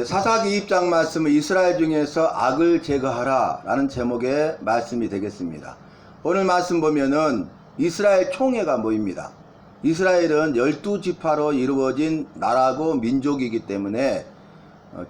사사기 2장 말씀은 이스라엘 중에서 악을 제거하라 라는 제목의 말씀이 되겠습니다. 오늘 말씀 보면은 이스라엘 총회가 모입니다. 이스라엘은 12지파로 이루어진 나라고 민족이기 때문에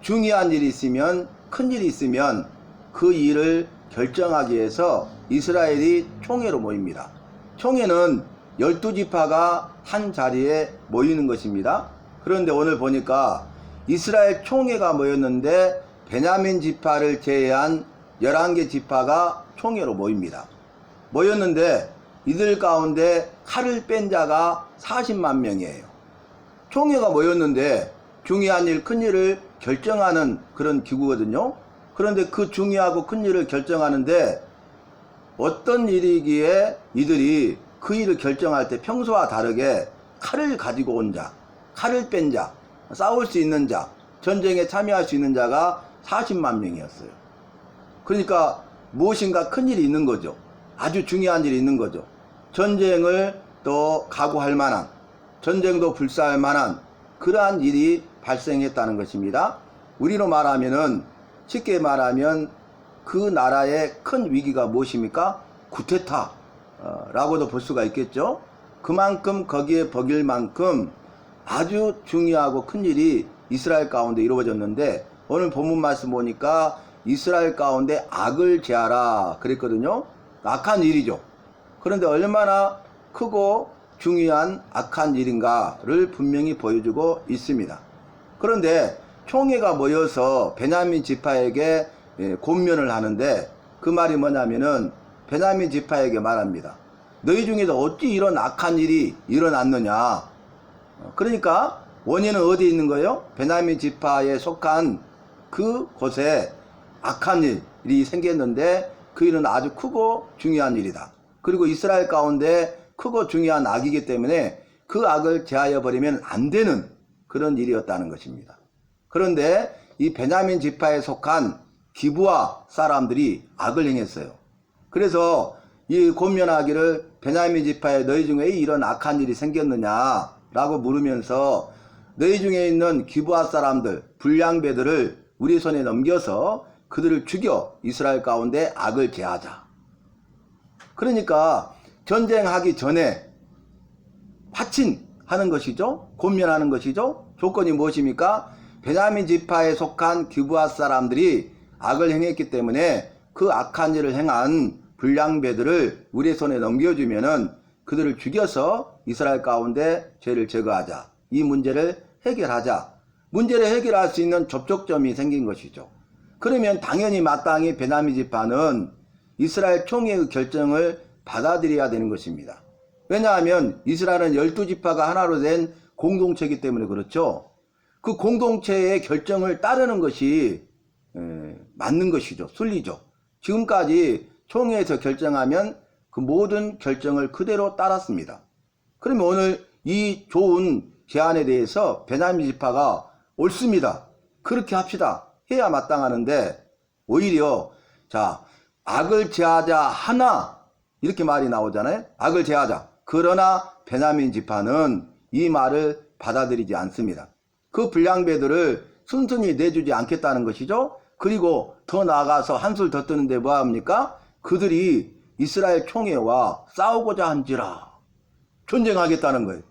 중요한 일이 있으면, 큰 일이 있으면 그 일을 결정하기 위해서 이스라엘이 총회로 모입니다. 총회는 12지파가 한 자리에 모이는 것입니다. 그런데 오늘 보니까 이스라엘 총회가 모였는데 베냐민 지파를 제외한 11개 지파가 총회로 모입니다. 모였는데 이들 가운데 칼을 뺀 자가 40만 명이에요. 총회가 모였는데 중요한 일, 큰 일을 결정하는 그런 기구거든요. 그런데 그 중요하고 큰 일을 결정하는데 어떤 일이기에 이들이 그 일을 결정할 때 평소와 다르게 칼을 가지고 온 자, 칼을 뺀 자, 싸울 수 있는 자, 전쟁에 참여할 수 있는 자가 40만 명이었어요. 그러니까 무엇인가 큰 일이 있는 거죠. 아주 중요한 일이 있는 거죠. 전쟁을 또 각오할 만한, 전쟁도 불사할 만한 그러한 일이 발생했다는 것입니다. 우리로 말하면은, 쉽게 말하면 그 나라의 큰 위기가 무엇입니까? 쿠데타 라고도 볼 수가 있겠죠. 그만큼 거기에 버길 만큼 아주 중요하고 큰 일이 이스라엘 가운데 이루어졌는데, 오늘 본문 말씀 보니까 이스라엘 가운데 악을 제하라 그랬거든요. 악한 일이죠. 그런데 얼마나 크고 중요한 악한 일인가를 분명히 보여주고 있습니다. 그런데 총회가 모여서 베냐민 지파에게 권면을 하는데, 그 말이 뭐냐면은 베냐민 지파에게 말합니다. 너희 중에서 어찌 이런 악한 일이 일어났느냐. 그러니까 원인은 어디에 있는 거예요? 베냐민 지파에 속한 그 곳에 악한 일이 생겼는데 그 일은 아주 크고 중요한 일이다. 그리고 이스라엘 가운데 크고 중요한 악이기 때문에 그 악을 제하여 버리면 안 되는 그런 일이었다는 것입니다. 그런데 이 베냐민 지파에 속한 기브아 사람들이 악을 행했어요. 그래서 이 권면하기를 베냐민 지파에 너희 중에 이런 악한 일이 생겼느냐 라고 물으면서 너희 중에 있는 기브아 사람들, 불량배들을 우리 손에 넘겨서 그들을 죽여 이스라엘 가운데 악을 제하자. 그러니까 전쟁하기 전에 화친하는 것이죠. 권면하는 것이죠. 조건이 무엇입니까? 베냐민 지파에 속한 기브아 사람들이 악을 행했기 때문에 그 악한 일을 행한 불량배들을 우리 손에 넘겨주면은 그들을 죽여서 이스라엘 가운데 죄를 제거하자. 이 문제를 해결하자. 문제를 해결할 수 있는 접촉점이 생긴 것이죠. 그러면 당연히 마땅히 베냐민 지파는 이스라엘 총회의 결정을 받아들여야 되는 것입니다. 왜냐하면 이스라엘은 12지파가 하나로 된 공동체이기 때문에 그렇죠. 그 공동체의 결정을 따르는 것이 맞는 것이죠. 순리죠. 지금까지 총회에서 결정하면 그 모든 결정을 그대로 따랐습니다. 그러면 오늘 이 좋은 제안에 대해서 베냐민 지파가 옳습니다. 그렇게 합시다. 해야 마땅하는데 오히려 악을 제하자 하나 이렇게 말이 나오잖아요. 악을 제하자. 그러나 베냐민 지파는 이 말을 받아들이지 않습니다. 그 불량배들을 순순히 내주지 않겠다는 것이죠. 그리고 더 나아가서 한술 더 뜨는데 뭐합니까? 그들이 이스라엘 총회와 싸우고자 한지라. 전쟁하겠다는 거예요.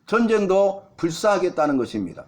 전쟁도 불사하겠다는 것입니다.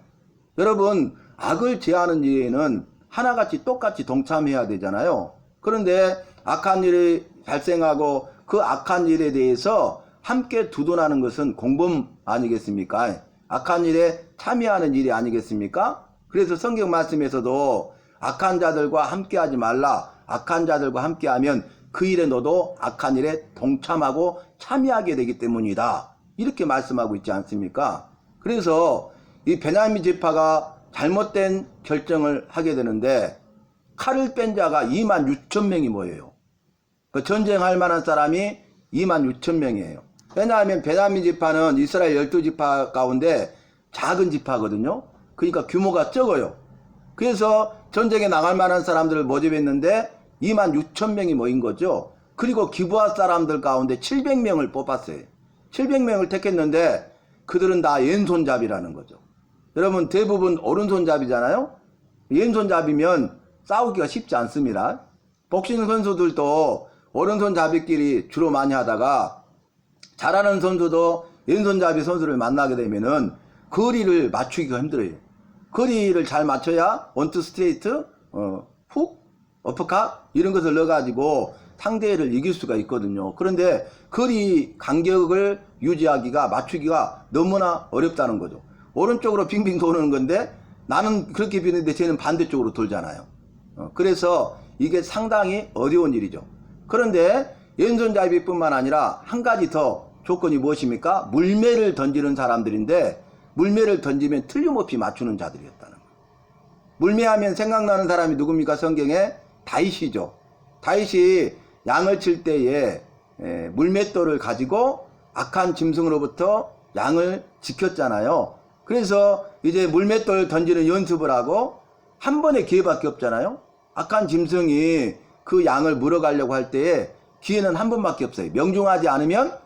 여러분, 악을 제하는 일에는 하나같이 똑같이 동참해야 되잖아요. 그런데 악한 일이 발생하고 그 악한 일에 대해서 함께 두둔하는 것은 공범 아니겠습니까? 악한 일에 참여하는 일이 아니겠습니까? 그래서 성경 말씀에서도 악한 자들과 함께하지 말라. 악한 자들과 함께하면 그 일에 너도 악한 일에 동참하고 참여하게 되기 때문이다. 이렇게 말씀하고 있지 않습니까? 그래서 이 베냐민 지파가 잘못된 결정을 하게 되는데 칼을 뺀 자가 2만 6천 명이 모여요. 그 전쟁할 만한 사람이 2만 6천 명이에요. 왜냐하면 베냐민 지파는 이스라엘 12지파 가운데 작은 지파거든요. 그러니까 규모가 적어요. 그래서 전쟁에 나갈 만한 사람들을 모집했는데 2만 6천 명이 모인 거죠. 그리고 기브아 사람들 가운데 700명을 뽑았어요. 700명을 택했는데 그들은 다 왼손잡이라는 거죠. 여러분 대부분 오른손잡이잖아요. 왼손잡이면 싸우기가 쉽지 않습니다. 복싱 선수들도 오른손잡이끼리 주로 많이 하다가 잘하는 선수도 왼손잡이 선수를 만나게 되면은 거리를 맞추기가 힘들어요. 거리를 잘 맞춰야 원투 스트레이트, 훅, 어퍼컷 이런 것을 넣어가지고 상대를 이길 수가 있거든요. 그런데 거리 간격을 유지하기가 맞추기가 너무나 어렵다는 거죠. 오른쪽으로 빙빙 도는 건데 나는 그렇게 비는데 쟤는 반대쪽으로 돌잖아요. 그래서 이게 상당히 어려운 일이죠. 그런데 왼손잡이뿐만 아니라 한 가지 더 조건이 무엇입니까? 물매를 던지는 사람들인데 물매를 던지면 틀림없이 맞추는 자들이었다는 거예요. 물매하면 생각나는 사람이 누굽니까? 성경에 다윗이죠. 다윗이 양을 칠 때에 물맷돌을 가지고 악한 짐승으로부터 양을 지켰잖아요. 그래서 이제 물맷돌 던지는 연습을 하고 한 번의 기회밖에 없잖아요. 악한 짐승이 그 양을 물어가려고 할 때에 기회는 한 번밖에 없어요. 명중하지 않으면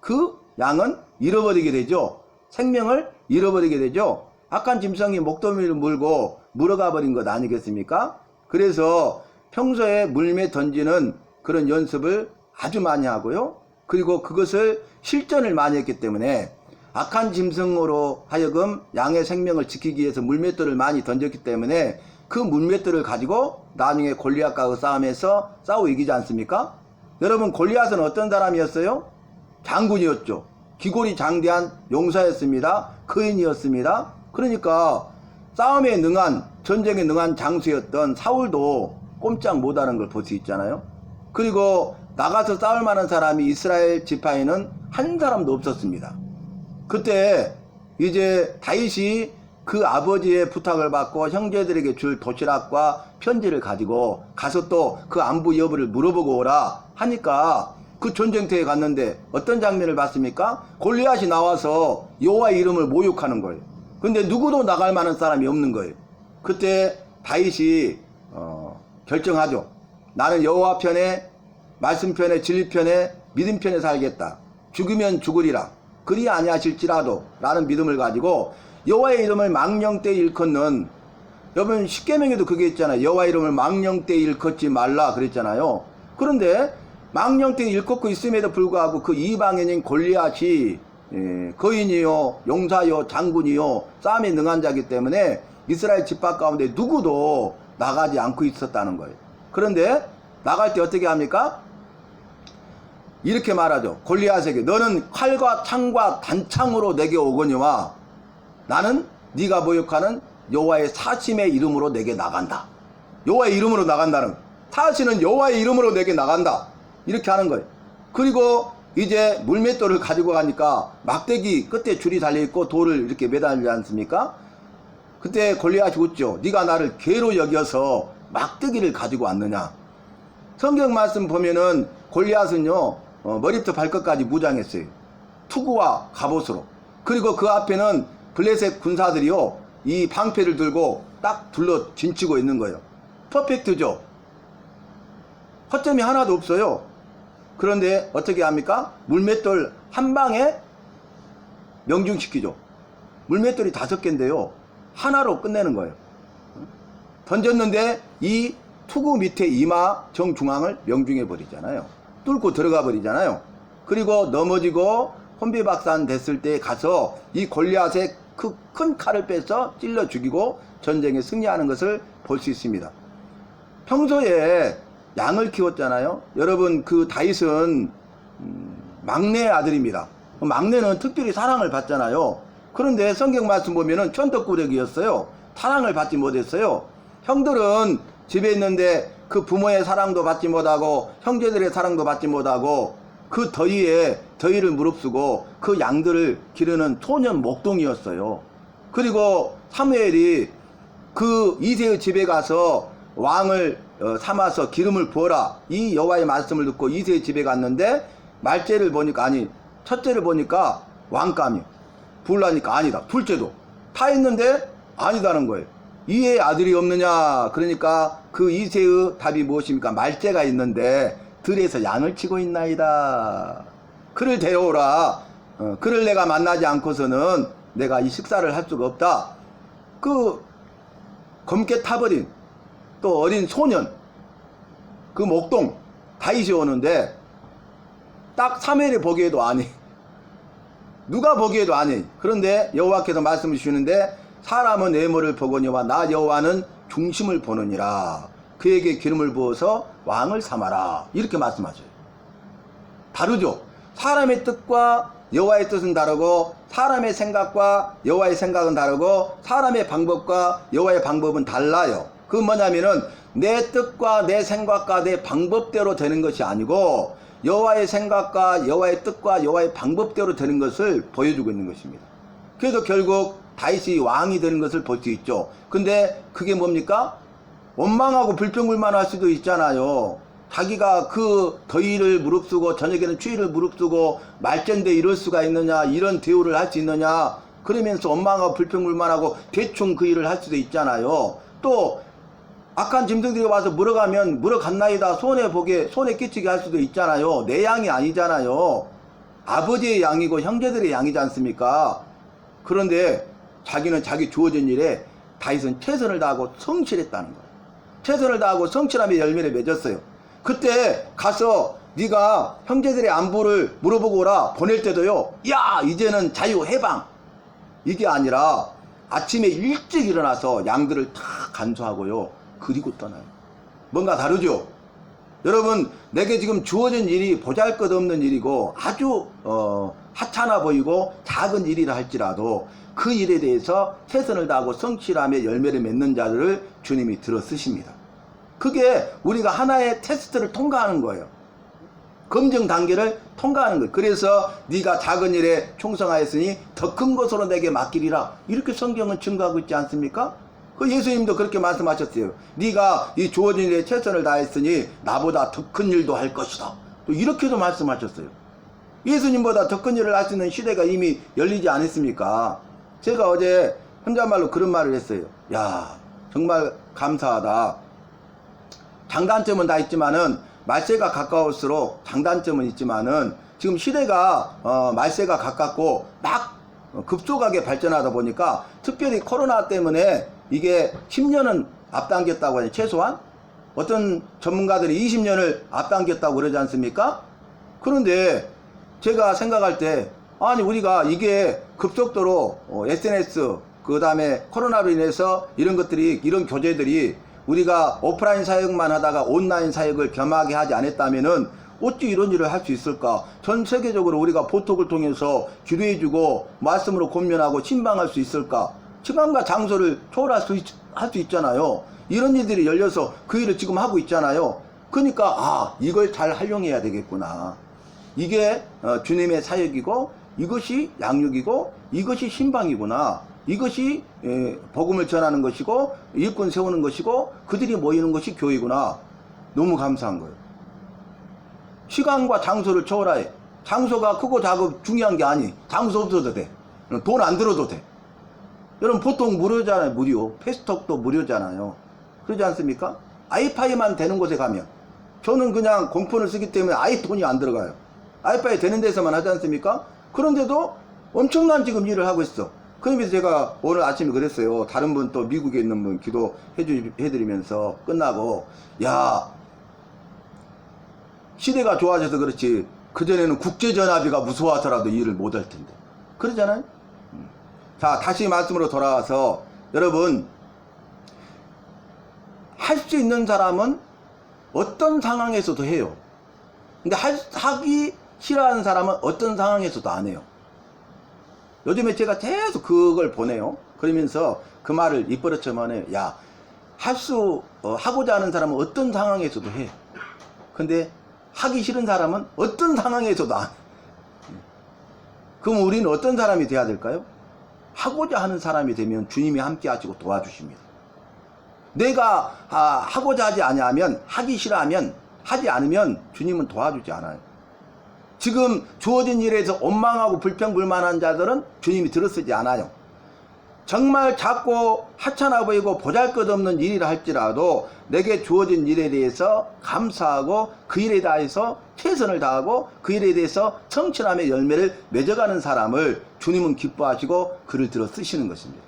그 양은 잃어버리게 되죠. 생명을 잃어버리게 되죠. 악한 짐승이 목더미를 물고 물어가 버린 것 아니겠습니까? 그래서 평소에 물매 던지는 그런 연습을 아주 많이 하고요. 그리고 그것을 실전을 많이 했기 때문에 악한 짐승으로 하여금 양의 생명을 지키기 위해서 물맷돌을 많이 던졌기 때문에 그 물맷돌을 가지고 나중에 골리앗과 싸움에서 싸워 이기지 않습니까? 여러분, 골리앗은 어떤 사람이었어요? 장군이었죠. 기골이 장대한 용사였습니다. 거인이었습니다. 그러니까 싸움에 능한, 전쟁에 능한 장수였던 사울도 꼼짝 못하는 걸 볼 수 있잖아요. 그리고 나가서 싸울 만한 사람이 이스라엘 지파에는 한 사람도 없었습니다. 그때 이제 다윗이 그 아버지의 부탁을 받고 형제들에게 줄 도시락과 편지를 가지고 가서 또 그 안부 여부를 물어보고 오라 하니까 그 전쟁터에 갔는데 어떤 장면을 봤습니까? 골리앗이 나와서 여호와의 이름을 모욕하는 거예요. 근데 누구도 나갈 만한 사람이 없는 거예요. 그때 다윗이 결정하죠. 나는 여호와 편에, 말씀 편에, 진리 편에, 믿음 편에 살겠다. 죽으면 죽으리라. 그리 아니하실지라도 라는 믿음을 가지고 여호와의 이름을 망령때 일컫는, 여러분 십계명에도 그게 있잖아요. 여호와의 이름을 망령때 일컫지 말라 그랬잖아요. 그런데 망령때 일컫고 있음에도 불구하고 그 이방인인 골리앗이 거인이요, 용사요, 장군이요, 싸움에 능한 자이기 때문에 이스라엘 집합 가운데 누구도 나가지 않고 있었다는 거예요. 그런데 나갈 때 어떻게 합니까? 이렇게 말하죠. 골리앗에게 너는 칼과 창과 단창으로 내게 오거니와 나는 네가 모욕하는 여호와의 사심의 이름으로 내게 나간다. 여호와의 이름으로 나간다는, 사시는 여호와의 이름으로 내게 나간다. 이렇게 하는 거예요. 그리고 이제 물맷돌을 가지고 가니까 막대기 끝에 줄이 달려있고 돌을 이렇게 매달리지 않습니까? 그때 골리앗이 웃죠. 네가 나를 개로 여겨서 막대기를 가지고 왔느냐. 성경 말씀 보면은 골리앗은요 머리부터 발끝까지 무장했어요. 투구와 갑옷으로. 그리고 그 앞에는 블레셋 군사들이요 이 방패를 들고 딱 둘러 진치고 있는 거예요. 퍼펙트죠. 허점이 하나도 없어요. 그런데 어떻게 합니까? 물맷돌 한 방에 명중시키죠. 물맷돌이 5개인데요 하나로 끝내는 거예요. 던졌는데 이 투구 밑에 이마 정중앙을 명중해 버리잖아요. 뚫고 들어가 버리잖아요. 그리고 넘어지고 혼비박산 됐을 때 가서 이 골리앗의 그 큰 칼을 빼서 찔러 죽이고 전쟁에 승리하는 것을 볼 수 있습니다. 평소에 양을 키웠잖아요. 여러분, 그 다윗은 막내 아들입니다. 막내는 특별히 사랑을 받잖아요. 그런데 성경 말씀 보면은 천덕꾸러기였어요. 사랑을 받지 못했어요. 형들은 집에 있는데 그 부모의 사랑도 받지 못하고 형제들의 사랑도 받지 못하고 그 더위를 무릅쓰고 그 양들을 기르는 소년 목동이었어요. 그리고 사무엘이 그 이새의 집에 가서 왕을 삼아서 기름을 부어라, 이 여호와의 말씀을 듣고 이새의 집에 갔는데 말째를 보니까, 아니 첫째를 보니까 왕감이, 부으려니까 아니다, 둘째도 다 있는데 아니다는 거예요. 이의 아들이 없느냐. 그러니까 그 이새의 답이 무엇입니까? 말째가 있는데 들에서 양을 치고 있나이다. 그를 데려오라. 그를 내가 만나지 않고서는 내가 이 식사를 할 수가 없다. 그 검게 타버린 또 어린 소년 그 목동 다윗이 오는데 딱 사무엘이 보기에도 아니, 누가 보기에도 아니. 그런데 여호와께서 말씀을 주시는데 사람은 외모를 보거니와 나 여호와는 중심을 보느니라. 그에게 기름을 부어서 왕을 삼아라. 이렇게 말씀하셔요. 다르죠. 사람의 뜻과 여호와의 뜻은 다르고 사람의 생각과 여호와의 생각은 다르고 사람의 방법과 여호와의 방법은 달라요. 그 뭐냐면은 내 뜻과 내 생각과 내 방법대로 되는 것이 아니고 여호와의 생각과 여호와의 뜻과 여호와의 방법대로 되는 것을 보여주고 있는 것입니다. 그래서 결국 다윗이 왕이 되는 것을 볼 수 있죠. 근데 그게 뭡니까? 원망하고 불평불만할 수도 있잖아요. 자기가 그 더위를 무릅쓰고 저녁에는 추위를 무릅쓰고 말젠데 이럴 수가 있느냐, 이런 대우를 할 수 있느냐, 그러면서 원망하고 불평불만하고 대충 그 일을 할 수도 있잖아요. 또 악한 짐승들이 와서 물어가면 물어갔나이다 손에 끼치게 할 수도 있잖아요. 내 양이 아니잖아요. 아버지의 양이고 형제들의 양이지 않습니까? 그런데 자기는 자기 주어진 일에 다윗은 최선을 다하고 성실했다는 거예요. 최선을 다하고 성실함의 열매를 맺었어요. 그때 가서 네가 형제들의 안부를 물어보고 오라 보낼 때도요, 야 이제는 자유 해방, 이게 아니라 아침에 일찍 일어나서 양들을 다 간수하고요, 그리고 떠나요. 뭔가 다르죠? 여러분, 내게 지금 주어진 일이 보잘것없는 일이고 아주 하찮아 보이고 작은 일이라 할지라도 그 일에 대해서 최선을 다하고 성실함의 열매를 맺는 자들을 주님이 들어 쓰십니다. 그게 우리가 하나의 테스트를 통과하는 거예요. 검증 단계를 통과하는 거예요. 그래서 네가 작은 일에 충성하였으니 더 큰 것으로 내게 맡기리라. 이렇게 성경은 증거하고 있지 않습니까? 그 예수님도 그렇게 말씀하셨어요. 네가 이 주어진 일에 최선을 다했으니 나보다 더 큰 일도 할 것이다. 또 이렇게도 말씀하셨어요. 예수님보다 더 큰 일을 할 수 있는 시대가 이미 열리지 않았습니까? 제가 어제 혼잣말로 그런 말을 했어요. 야, 정말 감사하다. 장단점은 다 있지만은 말세가 가까울수록 장단점은 있지만은 지금 시대가 말세가 가깝고 막 급속하게 발전하다 보니까 특별히 코로나 때문에 이게 10년은 앞당겼다고 해요. 최소한 어떤 전문가들이 20년을 앞당겼다고 그러지 않습니까? 그런데 제가 생각할 때 아니 우리가 이게 급속도로 SNS 그 다음에 코로나로 인해서 이런 것들이, 이런 교재들이 우리가 오프라인 사역만 하다가 온라인 사역을 겸하게 하지 않았다면은 어찌 이런 일을 할 수 있을까? 전 세계적으로 우리가 보톡을 통해서 기도해주고 말씀으로 권면하고 신방할 수 있을까? 시간과 장소를 초월할 수 있잖아요. 이런 일들이 열려서 그 일을 지금 하고 있잖아요. 그러니까 이걸 잘 활용해야 되겠구나. 이게 주님의 사역이고 이것이 양육이고 이것이 신방이구나. 이것이 복음을 전하는 것이고 일꾼 세우는 것이고 그들이 모이는 것이 교회구나. 너무 감사한 거예요. 시간과 장소를 초월해. 장소가 크고 작고 중요한 게 아니. 장소 없어도 돼. 돈 안 들어도 돼. 여러분 보통 무료잖아요. 무료. 패스톡도 무료잖아요. 그러지 않습니까? 아이파이만 되는 곳에 가면, 저는 그냥 공폰을 쓰기 때문에 아예 돈이 안 들어가요. 아이파이 되는 데서만 하지 않습니까? 그런데도 엄청난 지금 일을 하고 있어. 그러면서 제가 오늘 아침에 그랬어요. 다른 분 또 미국에 있는 분 기도해드리면서 끝나고, 야, 시대가 좋아져서 그렇지 그전에는 국제전화비가 무서워서라도 일을 못할 텐데. 그러잖아요. 자, 다시 말씀으로 돌아와서 여러분, 할 수 있는 사람은 어떤 상황에서도 해요. 근데 하기 싫어하는 사람은 어떤 상황에서도 안 해요. 요즘에 제가 계속 그걸 보내요. 그러면서 그 말을 입버릇처럼 해요. 야, 하고자 하는 사람은 어떤 상황에서도 해. 근데 하기 싫은 사람은 어떤 상황에서도 안 해. 그럼 우리는 어떤 사람이 돼야 될까요? 하고자 하는 사람이 되면 주님이 함께 하시고 도와주십니다. 내가 하고자 하지 아니하면, 하기 싫어하면, 하지 않으면 주님은 도와주지 않아요. 지금 주어진 일에서 원망하고 불평불만한 자들은 주님이 들어쓰지 않아요. 정말 작고 하찮아 보이고 보잘것없는 일이라 할지라도 내게 주어진 일에 대해서 감사하고 그 일에 대해서 최선을 다하고 그 일에 대해서 성실함의 열매를 맺어가는 사람을 주님은 기뻐하시고 그를 들어 쓰시는 것입니다.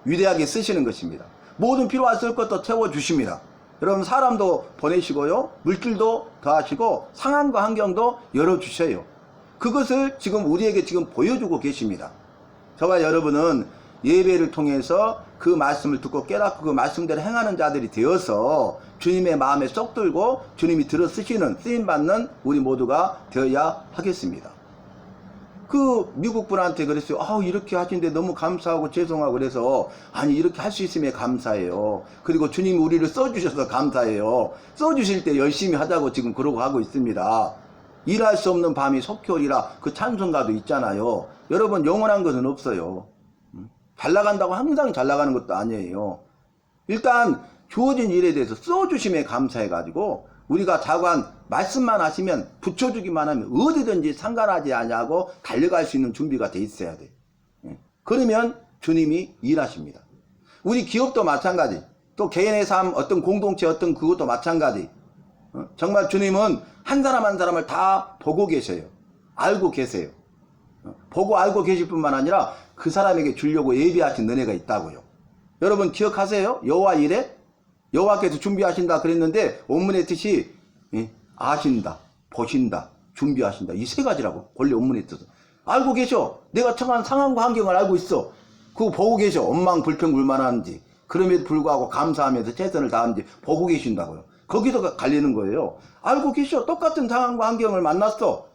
위대하게 쓰시는 것입니다. 모든 필요한 쓸 것도 채워주십니다. 여러분 사람도 보내시고요. 물질도 더하시고 상황과 환경도 열어주셔요. 그것을 지금 우리에게 지금 보여주고 계십니다. 저와 여러분은 예배를 통해서 그 말씀을 듣고 깨닫고 그 말씀대로 행하는 자들이 되어서 주님의 마음에 쏙 들고 주님이 들어 쓰시는 쓰임받는 우리 모두가 되어야 하겠습니다. 그 미국 분한테 그랬어요. 이렇게 하신데 너무 감사하고 죄송하고 그래서 아니 이렇게 할 수 있으면 감사해요. 그리고 주님이 우리를 써주셔서 감사해요. 써주실 때 열심히 하자고 지금 그러고 하고 있습니다. 일할 수 없는 밤이 속히 오리라 그 찬송가도 있잖아요. 여러분 영원한 것은 없어요. 잘 나간다고 항상 잘 나가는 것도 아니에요. 일단 주어진 일에 대해서 써주심에 감사해가지고 우리가 자관 말씀만 하시면 붙여주기만 하면 어디든지 상관하지 아니하고 달려갈 수 있는 준비가 돼 있어야 돼. 그러면 주님이 일하십니다. 우리 기업도 마찬가지, 또 개인의 삶, 어떤 공동체 어떤 그것도 마찬가지. 정말 주님은 한 사람 한 사람을 다 보고 계셔요. 알고 계세요. 보고 알고 계실 뿐만 아니라 그 사람에게 주려고 예비하신 은혜가 있다고요. 여러분 기억하세요? 여호와 이레? 여호와께서 준비하신다 그랬는데 원문의 뜻이 아신다, 보신다, 준비하신다 이 세 가지라고 본래 원문의 뜻은. 알고 계셔. 내가 처한 상황과 환경을 알고 있어. 그거 보고 계셔. 원망불평불만하는지 그럼에도 불구하고 감사하면서 최선을 다하는지 보고 계신다고요. 거기서 갈리는 거예요. 알고 계셔. 똑같은 상황과 환경을 만났어.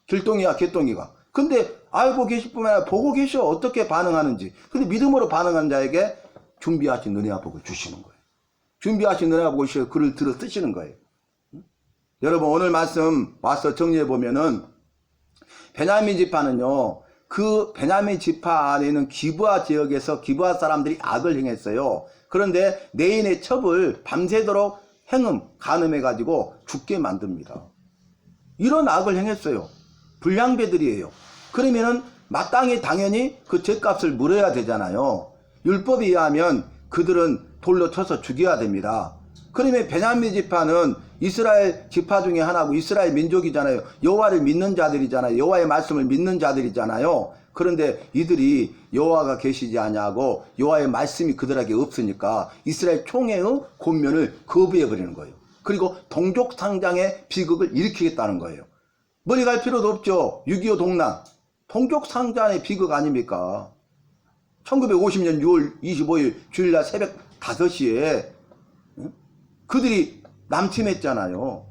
길동이야 개똥이가. 근데 알고 계실 뿐만 아니라 보고 계셔. 어떻게 반응하는지. 근데 믿음으로 반응한 자에게 준비하신 은혜와 복을 주시는 거예요. 준비하신 은혜와 복을 주셔서 그를 들어 쓰시는 거예요. 여러분 오늘 말씀 와서 정리해 보면은 베냐민 지파는요. 그 베냐민 지파 안에 있는 기브아 지역에서 기브아 사람들이 악을 행했어요. 그런데 내인의 첩을 밤새도록 간음해가지고 죽게 만듭니다. 이런 악을 행했어요. 불량배들이에요. 그러면은 마땅히 당연히 그 죄값을 물어야 되잖아요. 율법에 의하면 그들은 돌로 쳐서 죽여야 됩니다. 그러면 베냐민 지파는 이스라엘 지파 중에 하나고 이스라엘 민족이잖아요. 여호와를 믿는 자들이잖아요. 여호와의 말씀을 믿는 자들이잖아요. 그런데 이들이 여호와가 계시지 아니하고 여호와의 말씀이 그들에게 없으니까 이스라엘 총회의 권면을 거부해 버리는 거예요. 그리고 동족 상장의 비극을 일으키겠다는 거예요. 머리 갈 필요도 없죠. 6.25 동란 동족 상장의 비극 아닙니까? 1950년 6월 25일 주일날 새벽 5시에 그들이 남침했잖아요.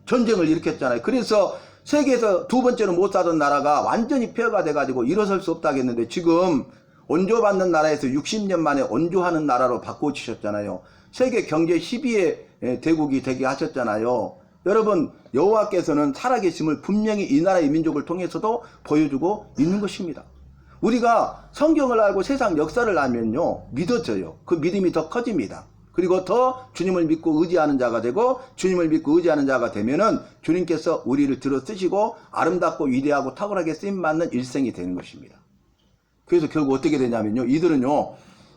전쟁을 일으켰잖아요. 그래서 세계에서 두 번째로 못 사던 나라가 완전히 폐허가 돼가지고 일어설 수 없다겠는데 지금 원조받는 나라에서 60년 만에 원조하는 나라로 바꿔주셨잖아요. 세계 경제 10위의 대국이 되게 하셨잖아요. 여러분 여호와께서는 살아계심을 분명히 이 나라의 민족을 통해서도 보여주고 있는 것입니다. 우리가 성경을 알고 세상 역사를 알면요 믿어져요. 그 믿음이 더 커집니다. 그리고 더 주님을 믿고 의지하는 자가 되고 주님을 믿고 의지하는 자가 되면은 주님께서 우리를 들어 쓰시고 아름답고 위대하고 탁월하게 쓰임받는 일생이 되는 것입니다. 그래서 결국 어떻게 되냐면요 이들은요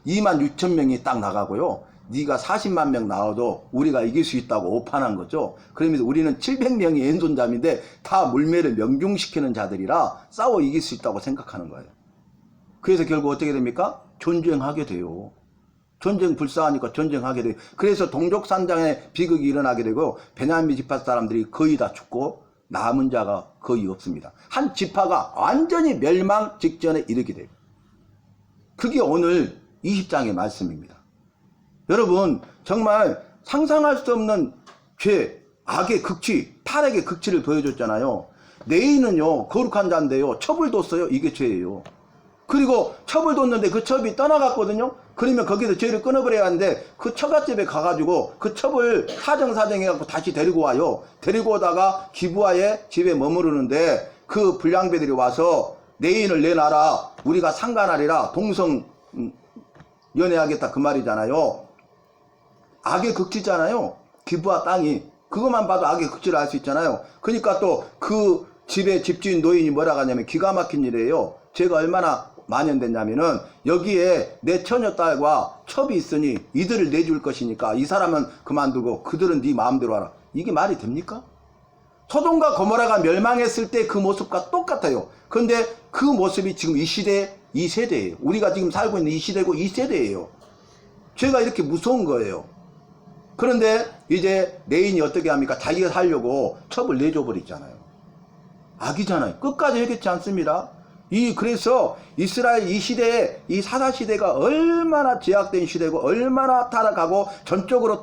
26,000명이 딱 나가고요 네가 40만 명 나와도 우리가 이길 수 있다고 오판한 거죠. 그러면서 우리는 700명이 왼손잡인데 다 물매를 명중시키는 자들이라 싸워 이길 수 있다고 생각하는 거예요. 그래서 결국 어떻게 됩니까? 전쟁하게 돼요. 전쟁 불사하니까 전쟁하게 돼요. 그래서 동족산장의 비극이 일어나게 되고 베냐민 지파 사람들이 거의 다 죽고 남은 자가 거의 없습니다. 한 지파가 완전히 멸망 직전에 이르게 돼요. 그게 오늘 20장의 말씀입니다. 여러분 정말 상상할 수 없는 죄, 악의 극치, 탈악의 극치를 보여줬잖아요. 내인은요 거룩한 자인데요 첩을 뒀어요. 이게 죄예요. 그리고 첩을 뒀는데 그 첩이 떠나갔거든요. 그러면 거기서 죄를 끊어버려야 하는데 그 처갓집에 가가지고 그 첩을 사정사정해갖고 다시 데리고 와요. 데리고 오다가 기브아의 집에 머무르는데 그 불량배들이 와서 내인을 내놔라. 우리가 상관하리라. 동성 연애하겠다 그 말이잖아요. 악의 극치잖아요. 기브아 땅이. 그것만 봐도 악의 극치를 알 수 있잖아요. 그러니까 또 그 집의 집주인 노인이 뭐라고 하냐면 기가 막힌 일이에요. 제가 얼마나 만연됐냐면은 여기에 내 처녀딸과 첩이 있으니 이들을 내줄 것이니까 이 사람은 그만두고 그들은 네 마음대로 하라. 이게 말이 됩니까? 소돔과 고모라가 멸망했을 때 그 모습과 똑같아요. 그런데 그 모습이 지금 이 시대 이 세대예요. 우리가 지금 살고 있는 이 시대고 이 세대예요. 죄가 이렇게 무서운 거예요. 그런데 이제 내인이 어떻게 합니까? 자기가 살려고 첩을 내줘 버리잖아요. 악이잖아요. 끝까지 해결치 않습니다. 그래서 이스라엘 이 시대에, 이 사사 시대가 얼마나 제약된 시대고, 얼마나 타락하고, 전적으로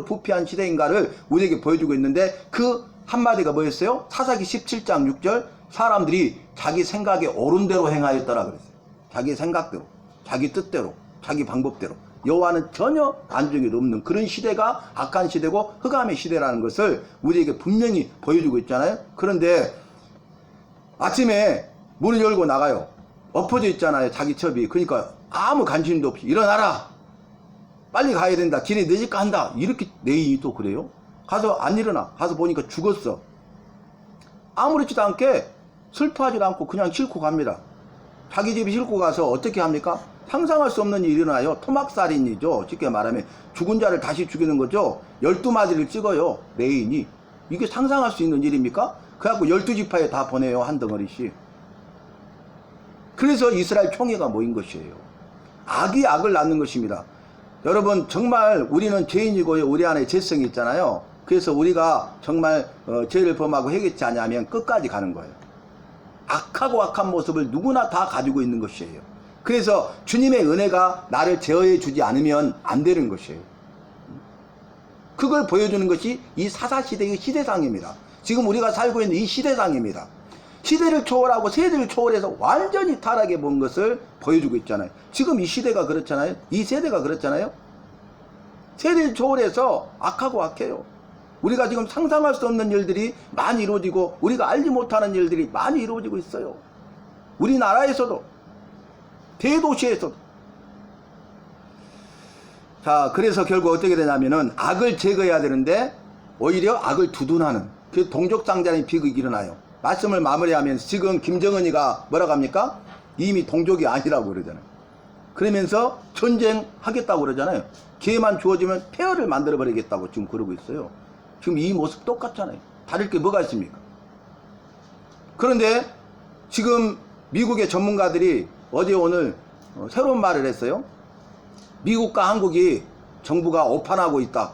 부패한 시대인가를 우리에게 보여주고 있는데, 그 한마디가 뭐였어요? 사사기 17장 6절, 사람들이 자기 생각에 옳은 대로 행하였더라 그랬어요. 자기 생각대로, 자기 뜻대로, 자기 방법대로. 여호와는 전혀 안중이 없는 그런 시대가 악한 시대고 흑암의 시대라는 것을 우리에게 분명히 보여주고 있잖아요. 그런데 아침에 문을 열고 나가요. 엎어져 있잖아요. 자기 첩이. 그러니까 아무 관심도 없이 일어나라. 빨리 가야 된다. 길이 늦을까 한다. 이렇게 내인이 또 그래요. 가서 안 일어나. 가서 보니까 죽었어. 아무렇지도 않게 슬퍼하지도 않고 그냥 싣고 갑니다. 자기 집에 싣고 가서 어떻게 합니까? 상상할 수 없는 일이 일어나요. 토막살인이죠. 쉽게 말하면 죽은 자를 다시 죽이는 거죠. 12마디를 찍어요. 내인이. 이게 상상할 수 있는 일입니까? 그래갖고 12지파에 다 보내요. 한 덩어리씩. 그래서 이스라엘 총회가 모인 것이에요. 악이 악을 낳는 것입니다. 여러분, 정말 우리는 죄인이고요. 우리 안에 죄성이 있잖아요. 그래서 우리가 정말 죄를 범하고 해결치 않으면 끝까지 가는 거예요. 악하고 악한 모습을 누구나 다 가지고 있는 것이에요. 그래서 주님의 은혜가 나를 제어해 주지 않으면 안 되는 것이에요. 그걸 보여주는 것이 이 사사시대의 시대상입니다. 지금 우리가 살고 있는 이 시대상입니다. 시대를 초월하고 세대를 초월해서 완전히 타락해 본 것을 보여주고 있잖아요. 지금 이 시대가 그렇잖아요. 이 세대가 그렇잖아요. 세대를 초월해서 악하고 악해요. 우리가 지금 상상할 수 없는 일들이 많이 이루어지고 우리가 알지 못하는 일들이 많이 이루어지고 있어요. 우리나라에서도, 대도시에서도. 자, 그래서 결국 어떻게 되냐면은 악을 제거해야 되는데 오히려 악을 두둔하는 그 동족상잔의 비극이 일어나요. 말씀을 마무리하면서 지금 김정은이가 뭐라고 합니까? 이미 동족이 아니라고 그러잖아요. 그러면서 전쟁하겠다고 그러잖아요. 기회만 주어지면 폐허를 만들어버리겠다고 지금 그러고 있어요. 지금 이 모습 똑같잖아요. 다를 게 뭐가 있습니까? 그런데 지금 미국의 전문가들이 어제 오늘 새로운 말을 했어요. 미국과 한국이 정부가 오판하고 있다.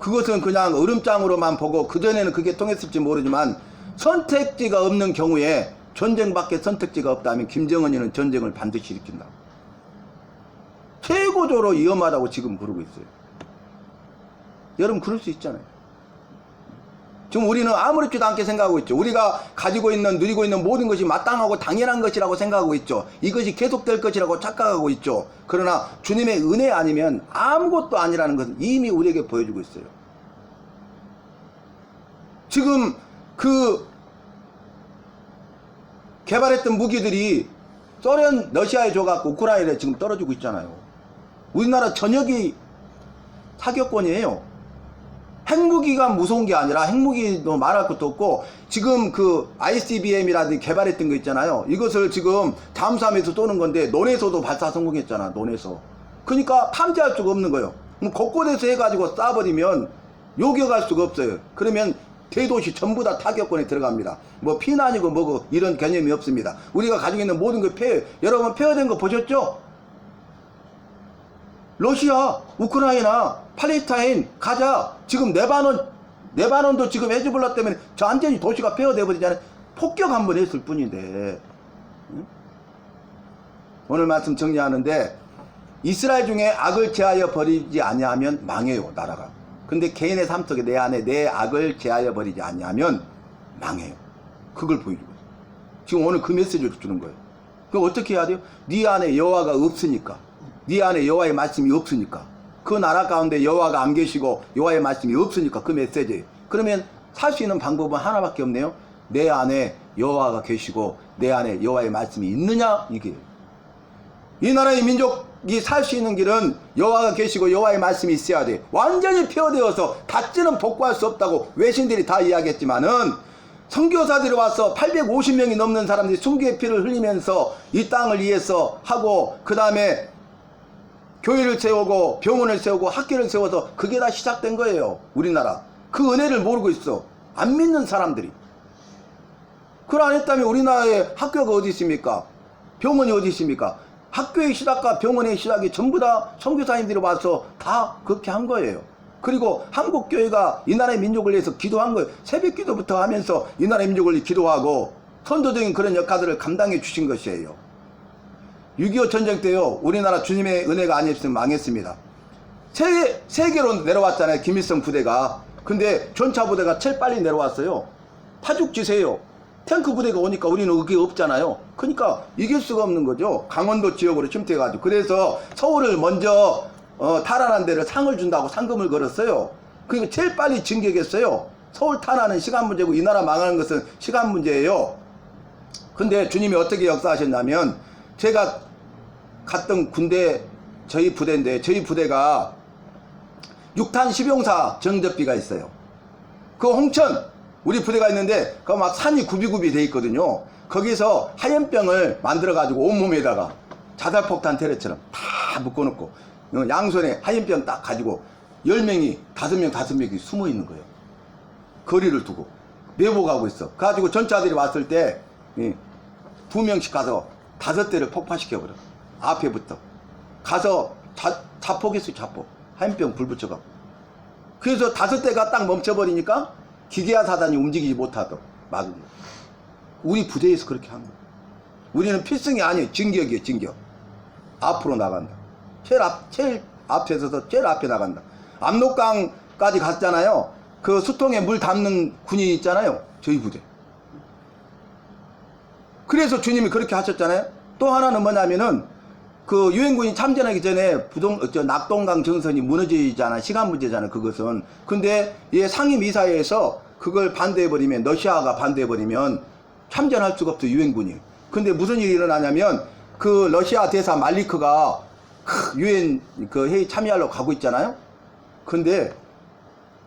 그것은 그냥 얼음장으로만 보고 그전에는 그게 통했을지 모르지만 선택지가 없는 경우에 전쟁밖에 선택지가 없다면 김정은이는 전쟁을 반드시 일으킨다. 최고조로 위험하다고 지금 그러고 있어요. 여러분 그럴 수 있잖아요. 지금 우리는 아무렇지도 않게 생각하고 있죠. 우리가 가지고 있는, 누리고 있는 모든 것이 마땅하고 당연한 것이라고 생각하고 있죠. 이것이 계속될 것이라고 착각하고 있죠. 그러나 주님의 은혜 아니면 아무것도 아니라는 것을 이미 우리에게 보여주고 있어요. 지금 그 개발했던 무기들이 소련, 러시아에 줘갖고 우크라이나에 지금 떨어지고 있잖아요. 우리나라 전역이 사격권이에요. 핵무기가 무서운 게 아니라 핵무기도 말할 것도 없고 지금 그 ICBM이라든지 개발했던 거 있잖아요. 이것을 지금 잠수함에서 쏘는 건데 논에서도 발사 성공했잖아. 논에서. 그러니까 탐지할 수가 없는 거예요. 곳곳에서 해가지고 쏴버리면 요격할 수가 없어요. 그러면 대도시 전부 다 타격권에 들어갑니다. 뭐 피난이고 뭐고 이런 개념이 없습니다. 우리가 가지고 있는 모든 거 폐허. 여러분 폐허된 거 보셨죠? 러시아, 우크라이나, 팔레스타인, 가자, 지금 네바논도 지금 헤즈볼라 때문에 완전히 도시가 폐허돼 버리잖아요. 폭격 한번 했을 뿐인데. 응? 오늘 말씀 정리하는데 이스라엘 중에 악을 제하여 버리지 아니하면 망해요, 나라가. 근데 개인의 삶 속에 내 안에 내 악을 제하여 버리지 아니하면 망해요. 그걸 보여주고 있어요. 지금 오늘 그 메시지를 주는 거예요. 그럼 어떻게 해야 돼요? 네 안에 여호와가 없으니까. 네 안에 여호와의 말씀이 없으니까. 그 나라 가운데 여호와가 안 계시고 여호와의 말씀이 없으니까 그 메시지. 그러면 살 수 있는 방법은 하나밖에 없네요. 내 안에 여호와가 계시고 내 안에 여호와의 말씀이 있느냐 이게. 이 나라의 민족이 살 수 있는 길은 여호와가 계시고 여호와의 말씀이 있어야 돼. 완전히 폐허되어서 닷지는 복구할 수 없다고 외신들이 다 이야기했지만은 선교사들이 와서 850명이 넘는 사람들이 순교의 피를 흘리면서 이 땅을 위해서 하고 그 다음에 교회를 세우고 병원을 세우고 학교를 세워서 그게 다 시작된 거예요. 우리나라. 그 은혜를 모르고 있어. 안 믿는 사람들이. 그걸 안 했다면 우리나라에 학교가 어디 있습니까? 병원이 어디 있습니까? 학교의 시작과 병원의 시작이 전부 다 선교사님들이 와서 다 그렇게 한 거예요. 그리고 한국교회가 이 나라의 민족을 위해서 기도한 거예요. 새벽 기도부터 하면서 이 나라의 민족을 위해 기도하고 선도적인 그런 역할들을 감당해 주신 것이에요. 6.25 전쟁 때요, 우리나라 주님의 은혜가 아니었으면 망했습니다. 세계로 내려왔잖아요, 김일성 부대가. 근데 전차 부대가 제일 빨리 내려왔어요. 파죽지세요. 탱크 부대가 오니까 우리는 그게 없잖아요. 그러니까 이길 수가 없는 거죠. 강원도 지역으로 침투해가지고. 그래서 서울을 먼저 탈환한 데를 상을 준다고 상금을 걸었어요. 그러니까 제일 빨리 진격했어요. 서울 탈환은 시간 문제고 이 나라 망하는 것은 시간 문제예요. 근데 주님이 어떻게 역사하셨냐면, 제가 갔던 군대, 저희 부대인데, 저희 부대가 6탄 10용사 정접비가 있어요. 그 홍천, 우리 부대가 있는데, 그 막 산이 굽이굽이 돼 있거든요. 거기서 하얀병을 만들어가지고 온몸에다가 자살폭탄 테러처럼 다 묶어놓고, 양손에 하얀병 딱 가지고 10명이, 5명이 숨어 있는 거예요. 거리를 두고. 매복하고 있어. 가지고 전차들이 왔을 때, 2명씩 가서 5대를 폭파시켜버려. 앞에부터. 가서 자폭했어요, 자폭. 하얀병 불 붙여갖고. 그래서 5대가 딱 멈춰버리니까 기계화 사단이 움직이지 못하도록 막은 거예요. 우리 부대에서 그렇게 한 거예요. 우리는 필승이 아니에요. 진격이에요, 진격. 앞으로 나간다. 제일 앞에 서서 제일 앞에 나간다. 압록강까지 갔잖아요. 그 수통에 물 담는 군인이 있잖아요. 저희 부대. 그래서 주님이 그렇게 하셨잖아요. 또 하나는 뭐냐면은, 그 유엔군이 참전하기 전에 낙동강 전선이 무너지잖아. 시간 문제잖아, 그것은. 근데 이 상임이사회에서 그걸 반대해버리면, 러시아가 반대해버리면 참전할 수가 없어, 유엔군이. 근데 무슨 일이 일어나냐면, 그 러시아 대사 말리크가 유엔 그 회의 참여하려고 가고 있잖아요. 근데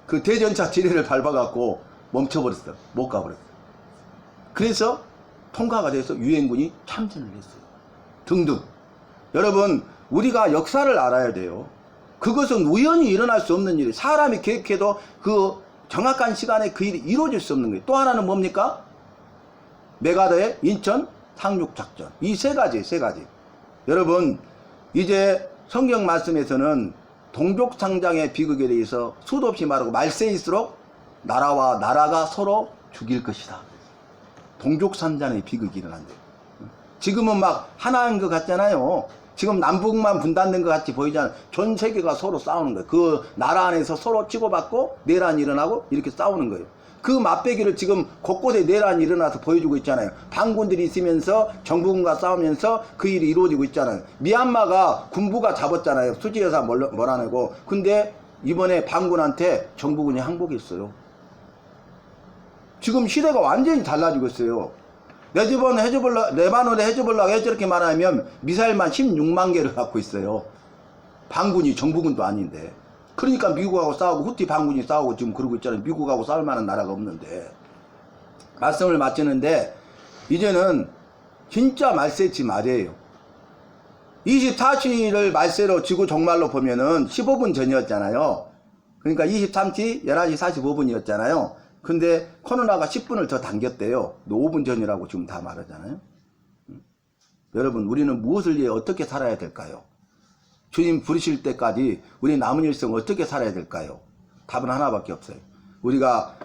그 대전차 지뢰를 밟아갖고 멈춰버렸어. 못 가버렸어. 그래서 통과가 돼서 유엔군이 참전을 했어요. 등등. 여러분, 우리가 역사를 알아야 돼요. 그것은 우연히 일어날 수 없는 일이에요. 사람이 계획해도 그 정확한 시간에 그 일이 이루어질 수 없는 거예요. 또 하나는 뭡니까? 메가더의 인천 상륙작전. 이 세 가지. 여러분, 이제 성경 말씀에서는 동족상장의 비극에 대해서 수도 없이 말하고, 말세일수록 나라와 나라가 서로 죽일 것이다. 동족상장의 비극이 일어난대요. 지금은 막 하나인 것 같잖아요. 지금 남북만 분단된 것 같이 보이잖아요. 전 세계가 서로 싸우는 거예요. 그 나라 안에서 서로 치고받고 내란이 일어나고 이렇게 싸우는 거예요. 그 맛배기를 지금 곳곳에 내란이 일어나서 보여주고 있잖아요. 반군들이 있으면서 정부군과 싸우면서 그 일이 이루어지고 있잖아요. 미얀마가 군부가 잡았잖아요. 수지여사 몰아내고. 근데 이번에 반군한테 정부군이 항복했어요. 지금 시대가 완전히 달라지고 있어요. 레바논의 헤즈볼라가 왜 저렇게 말하면 미사일만 16만 개를 갖고 있어요. 반군이 정부군도 아닌데. 그러니까 미국하고 싸우고 후티 반군이 싸우고 지금 그러고 있잖아요. 미국하고 싸울 만한 나라가 없는데. 말씀을 마치는데, 이제는 진짜 말세치 말이에요. 24시를 말세로 지구 종말로 보면은 15분 전이었잖아요. 그러니까 23시 11시 45분이었잖아요. 근데 코로나가 10분을 더 당겼대요. 5분 전이라고 지금 다 말하잖아요. 여러분, 우리는 무엇을 위해 어떻게 살아야 될까요? 주님 부르실 때까지 우리 남은 일생 어떻게 살아야 될까요? 답은 하나밖에 없어요. 우리가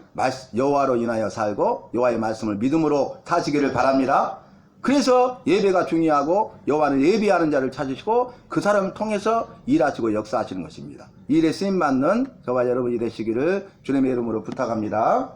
여호와로 인하여 살고 여호와의 말씀을 믿음으로 사시기를 바랍니다. 그래서 예배가 중요하고, 여호와는 예비하는 자를 찾으시고 그 사람을 통해서 일하시고 역사하시는 것입니다. 이 일에 쓰임받는 저와 여러분이 되시기를 주님의 이름으로 부탁합니다.